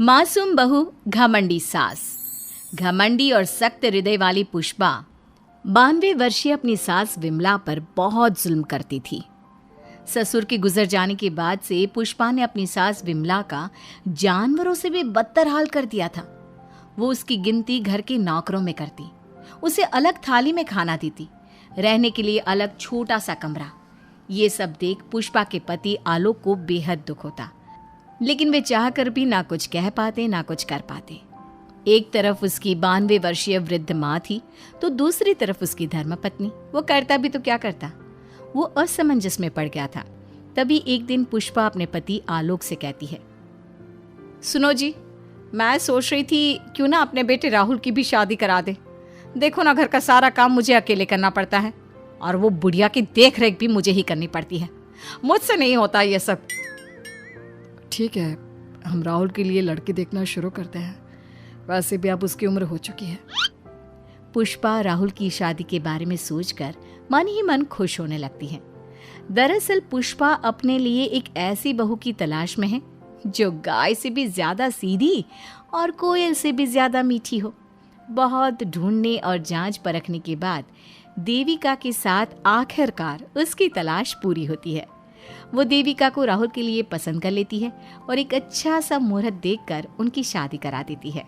मासूम बहू, घमंडी सास। घमंडी और सख्त हृदय वाली पुष्पा 92 वर्षीय अपनी सास विमला पर बहुत जुल्म करती थी। ससुर के गुजर जाने के बाद से पुष्पा ने अपनी सास विमला का जानवरों से भी बदतर हाल कर दिया था। वो उसकी गिनती घर के नौकरों में करती, उसे अलग थाली में खाना देती, रहने के लिए अलग छोटा सा कमरा। ये सब देख पुष्पा के पति आलोक को बेहद दुख होता, लेकिन वे चाहकर भी ना कुछ कह पाते ना कुछ कर पाते। एक तरफ उसकी 92 वर्षीय वृद्ध माँ थी, तो दूसरी तरफ उसकी धर्मपत्नी। वो करता भी तो क्या करता, वो असमंजस में पड़ गया था। तभी एक दिन पुष्पा अपने पति आलोक से कहती है, सुनो जी, मैं सोच रही थी क्यों ना अपने बेटे राहुल की भी शादी करा दे। देखो ना, घर का सारा काम मुझे अकेले करना पड़ता है और वो बुढ़िया की देख रेख भी मुझे ही करनी पड़ती है। मुझसे नहीं होता ये सब। ठीक है, हम राहुल के लिए लड़की देखना शुरू करते हैं। वैसे भी अब उसकी उम्र हो चुकी है। पुष्पा राहुल की शादी के बारे में सोचकर मन ही मन खुश होने लगती है। दरअसल पुष्पा अपने लिए एक ऐसी बहू की तलाश में है जो गाय से भी ज्यादा सीधी और कोयल से भी ज्यादा मीठी हो। बहुत ढूंढने और जांच परखने के बाद देविका के साथ आखिरकार उसकी तलाश पूरी होती है। वो देविका को राहुल के लिए पसंद कर लेती है और एक अच्छा सा मुहूर्त देखकर उनकी शादी करा देती है।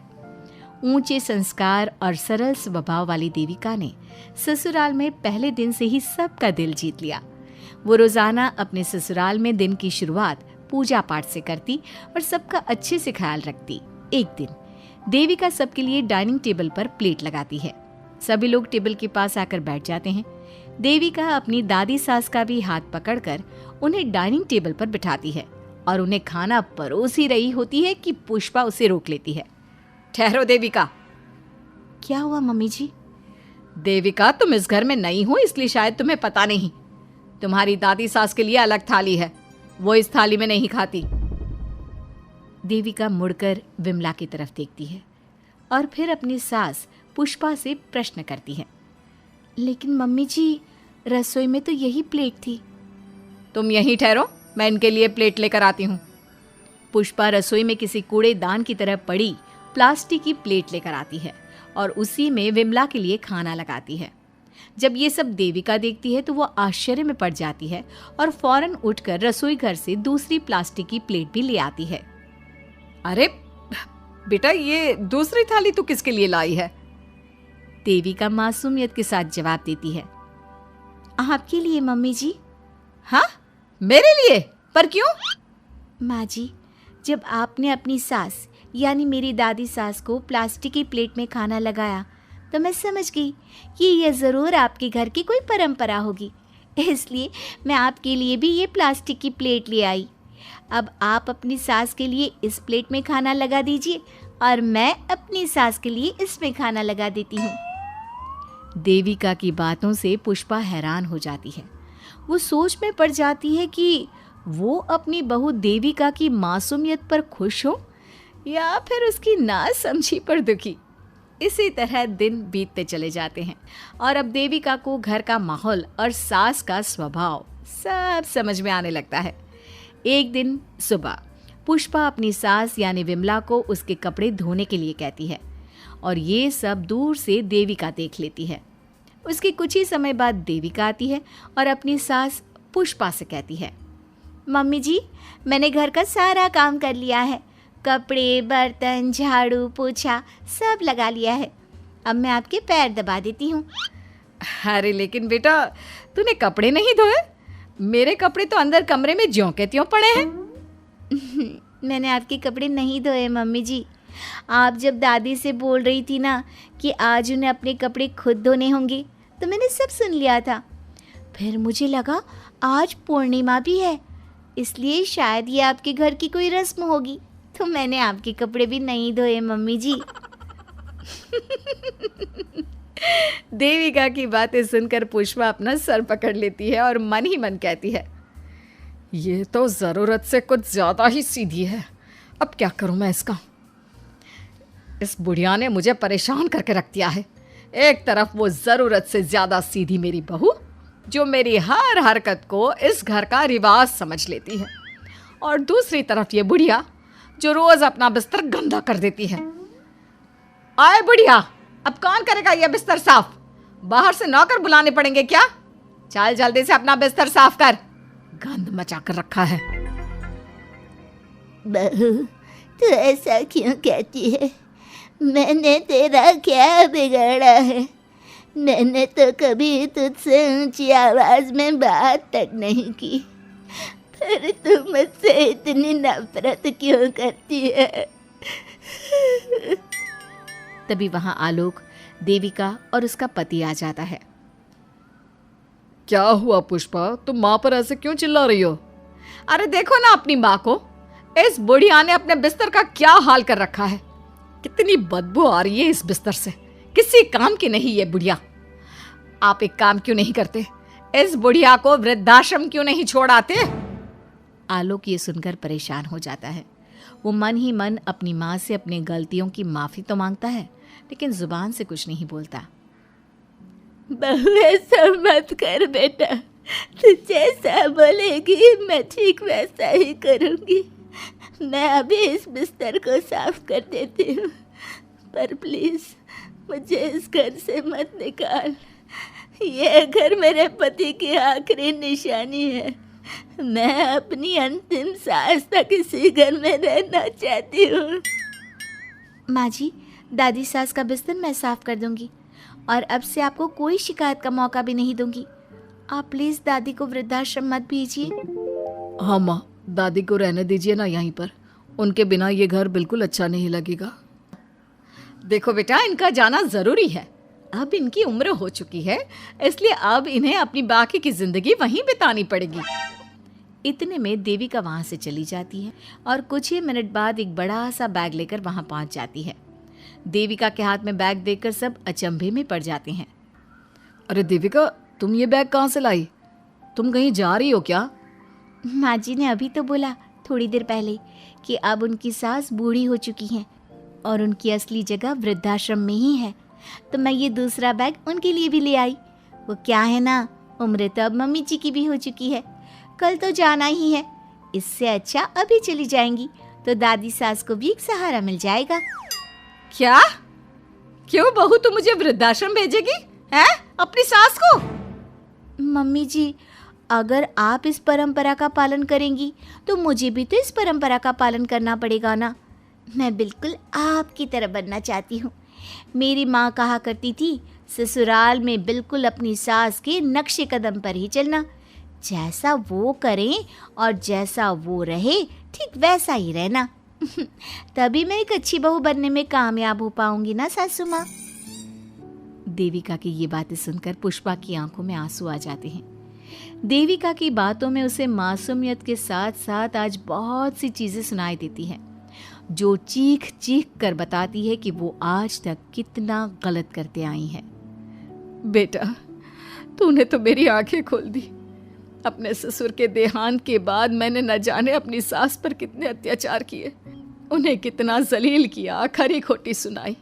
ऊंचे संस्कार और सरल स्वभाव वाली देविका ने ससुराल में पहले दिन से ही सबका दिल जीत लिया। वो रोजाना अपने ससुराल में दिन की शुरुआत पूजा पाठ से करती और सबका अच्छे से ख्याल रखती। एक दिन देविका सबके लिए डाइनिंग टेबल पर प्लेट लगाती है। सभी लोग टेबल के पास आकर बैठ जाते हैं। देविका अपनी दादी सास का भी हाथ पकड़कर उन्हें डाइनिंग टेबल पर बिठाती है और उन्हें खाना परोस ही रही होती है कि पुष्पा उसे रोक लेती है। ठहरो देविका। क्या हुआ मम्मी जी? देविका, तुम इस घर में नई हो इसलिए शायद तुम्हें पता नहीं, तुम्हारी दादी सास के लिए अलग थाली है, वो इस थाली में नहीं खाती। देविका मुड़कर विमला की तरफ देखती है और फिर अपनी सास पुष्पा से प्रश्न करती है, लेकिन मम्मी जी, रसोई में तो यही प्लेट थी। तुम यहीं ठहरो, मैं इनके लिए प्लेट लेकर आती हूँ। पुष्पा रसोई में किसी कूड़ेदान की तरह पड़ी प्लास्टिक की प्लेट लेकर आती है और उसी में विमला के लिए खाना लगाती है। जब ये सब देविका देखती है तो वो आश्चर्य में पड़ जाती है और फौरन उठकर रसोई घर से दूसरी प्लास्टिक की प्लेट भी ले आती है। अरे बेटा, ये दूसरी थाली तो किसके लिए लाई है? देविका मासूमियत के साथ जवाब देती है, आपके लिए मम्मी जी। हाँ, मेरे लिए? पर क्यों? माँ जी, जब आपने अपनी सास यानी मेरी दादी सास को प्लास्टिक की प्लेट में खाना लगाया तो मैं समझ गई कि यह ज़रूर आपके घर की कोई परंपरा होगी, इसलिए मैं आपके लिए भी ये प्लास्टिक की प्लेट ले आई। अब आप अपनी सास के लिए इस प्लेट में खाना लगा दीजिए और मैं अपनी सास के लिए इसमें खाना लगा देती हूँ। देविका की बातों से पुष्पा हैरान हो जाती है। वो सोच में पड़ जाती है कि वो अपनी बहू देविका की मासूमियत पर खुश हो या फिर उसकी नासमझी पर दुखी। इसी तरह दिन बीतते चले जाते हैं और अब देविका को घर का माहौल और सास का स्वभाव सब समझ में आने लगता है। एक दिन सुबह पुष्पा अपनी सास यानी विमला को उसके कपड़े धोने के लिए कहती है और ये सब दूर से देविका देख लेती है। उसके कुछ ही समय बाद देविका आती है और अपनी सास पुष्पा से कहती है, मम्मी जी, मैंने घर का सारा काम कर लिया है, कपड़े, बर्तन, झाड़ू, पोछा सब लगा लिया है। अब मैं आपके पैर दबा देती हूँ। अरे लेकिन बेटा, तूने कपड़े नहीं धोए? मेरे कपड़े तो अंदर कमरे में ज्यों के त्यों पड़े हैं। मैंने आपके कपड़े नहीं धोए मम्मी जी। आप जब दादी से बोल रही थी ना कि आज उन्हें अपने कपड़े खुद धोने होंगे, तो मैंने सब सुन लिया था। फिर मुझे लगा आज पूर्णिमा भी है, इसलिए शायद ये आपके घर की कोई रस्म होगी, तो मैंने आपके कपड़े भी नहीं धोए मम्मी जी। देविका की बातें सुनकर पुष्पा अपना सर पकड़ लेती है और मन ही मन कहती है, ये तो ज़रूरत से कुछ ज़्यादा ही सीधी है। अब क्या करूं मैं इसका? इस बुढ़िया ने मुझे परेशान करके रख दिया है। एक तरफ वो ज़रूरत से ज़्यादा सीधी मेरी बहू, जो मेरी हर हरकत को इस घर का रिवाज समझ लेती है, और दूसरी तरफ ये बुढ़िया जो रोज अपना बिस्तर गंदा कर देती है। आए बुढ़िया, अब कौन करेगा ये बिस्तर साफ? बाहर से नौकर बुलाने पड़ेंगे क्या? चल जल्दी से अपना बिस्तर साफ कर, गंद मचा कर रखा है। बहू, तू ऐसा क्यों कहती है? मैंने तेरा क्या बिगाड़ा है? मैंने तो कभी तुझसे ऊंची आवाज में बात तक नहीं की, पर तू मुझसे इतनी नफरत क्यों करती है? तभी वहां आलोक, देविका और उसका पति आ जाता है। क्या हुआ पुष्पा, तुम माँ पर ऐसे क्यों चिल्ला रही हो? अरे देखो ना अपनी माँ को, इस बुढ़िया ने अपने बिस्तर का क्या हाल कर रखा है। कितनी बदबू आ रही है इस बिस्तर से, किसी काम की नहीं ये बुढ़िया। आप एक काम क्यों नहीं करते, इस बुढ़िया को वृद्धाश्रम क्यों नहीं छोड़ आते? आलोक ये सुनकर परेशान हो जाता है। वो मन ही मन अपनी माँ से अपनी गलतियों की माफी तो मांगता है, लेकिन जुबान से कुछ नहीं बोलता। बहू, ऐसा मत कर बेटा, तू जैसा बोलेगी मैं ठीक वैसा ही करूँगी। मैं अभी इस बिस्तर को साफ कर देती हूँ, पर प्लीज़ मुझे इस घर से मत निकाल। ये घर मेरे पति की आखिरी निशानी है। मैं अपनी अंतिम सांस तक इसी घर में रहना चाहती हूँ। माँ जी, दादी सास का बिस्तर मैं साफ कर दूंगी और अब से आपको कोई शिकायत का मौका भी नहीं दूंगी। आप प्लीज दादी को वृद्धाश्रम मत भेजिए। हाँ माँ, दादी को रहने दीजिए ना यहीं पर, उनके बिना ये घर बिल्कुल अच्छा नहीं लगेगा। देखो बेटा, इनका जाना जरूरी है। अब इनकी उम्र हो चुकी है, इसलिए अब इन्हें अपनी बाकी की जिंदगी वहीं बितानी पड़ेगी। इतने में देविका वहां से चली जाती है और कुछ ही मिनट बाद एक बड़ा सा बैग लेकर वहां पहुंच जाती है। देविका के हाथ में बैग देखकर सब अचंभे में पड़ जाते हैं। अरे देविका, तुम ये बैग कहाँ से लाई? तुम कहीं जा रही हो क्या? माँ जी ने अभी तो बोला थोड़ी देर पहले कि अब उनकी सास बूढ़ी हो चुकी हैं और उनकी असली जगह वृद्धाश्रम में ही है, तो मैं ये दूसरा बैग उनके लिए भी ले आई। वो क्या है ना, उम्र तो अब मम्मी जी की भी हो चुकी है, कल तो जाना ही है। इससे अच्छा अभी चली जाएंगी तो दादी सास को भी एक सहारा मिल जाएगा। क्या? क्यों बहू, तू मुझे वृद्धाश्रम भेजेगी हैं, अपनी सास को? मम्मी जी, अगर आप इस परंपरा का पालन करेंगी तो मुझे भी तो इस परंपरा का पालन करना पड़ेगा ना। मैं बिल्कुल आपकी तरह बनना चाहती हूँ। मेरी माँ कहा करती थी, ससुराल में बिल्कुल अपनी सास के नक्शे कदम पर ही चलना। जैसा वो करें और जैसा वो रहे, ठीक वैसा ही रहना। तभी मैं एक अच्छी बहू बनने में कामयाब हो पाऊंगी ना सासू माँ। देविका की ये बातें सुनकर पुष्पा की आंखों में आंसू आ जाते हैं। देविका की बातों में उसे मासूमियत के साथ साथ आज बहुत सी चीजें सुनाई देती हैं, जो चीख चीख कर बताती है कि वो आज तक कितना गलत करते आई हैं। बेटा, तूने तो मेरी आंखें खोल दी। अपने ससुर के देहांत के बाद मैंने न जाने अपनी सास पर कितने अत्याचार किए, उन्हें कितना जलील किया, खरी खोटी सुनाई।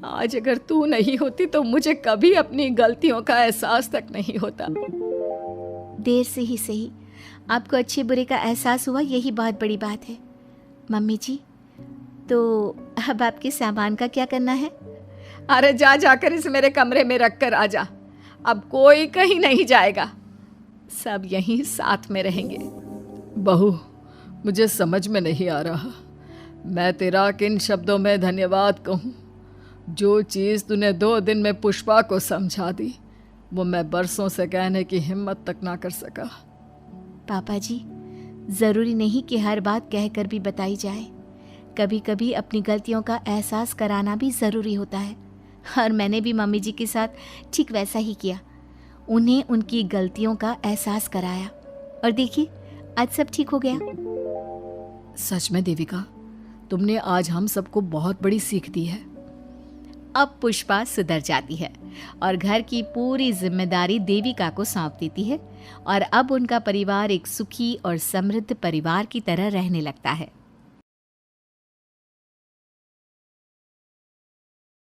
आज अगर तू नहीं होती तो मुझे कभी अपनी गलतियों का एहसास तक नहीं होता। देर से ही सही, आपको अच्छे बुरे का एहसास हुआ, यही बहुत बड़ी बात है। मम्मी जी, तो अब आपके सामान का क्या करना है? अरे जा जाकर इस मेरे कमरे में रख कर आ जा। अब कोई कहीं नहीं जाएगा, सब यहीं साथ में रहेंगे। बहू, मुझे समझ में नहीं आ रहा मैं तेरा किन शब्दों में धन्यवाद कहूँ। जो चीज़ तूने 2 दिन में पुष्पा को समझा दी, वो मैं बरसों से कहने की हिम्मत तक ना कर सका। पापा जी, ज़रूरी नहीं कि हर बात कहकर भी बताई जाए। कभी कभी अपनी गलतियों का एहसास कराना भी ज़रूरी होता है, और मैंने भी मम्मी जी के साथ ठीक वैसा ही किया। उन्हें उनकी गलतियों का एहसास कराया और देखिए आज सब ठीक हो गया। सच में देविका, तुमने आज हम सबको बहुत बड़ी सीख दी है। अब पुष्पा सुधर जाती है और घर की पूरी जिम्मेदारी देविका को सौंप देती है, और अब उनका परिवार एक सुखी और समृद्ध परिवार की तरह रहने लगता है।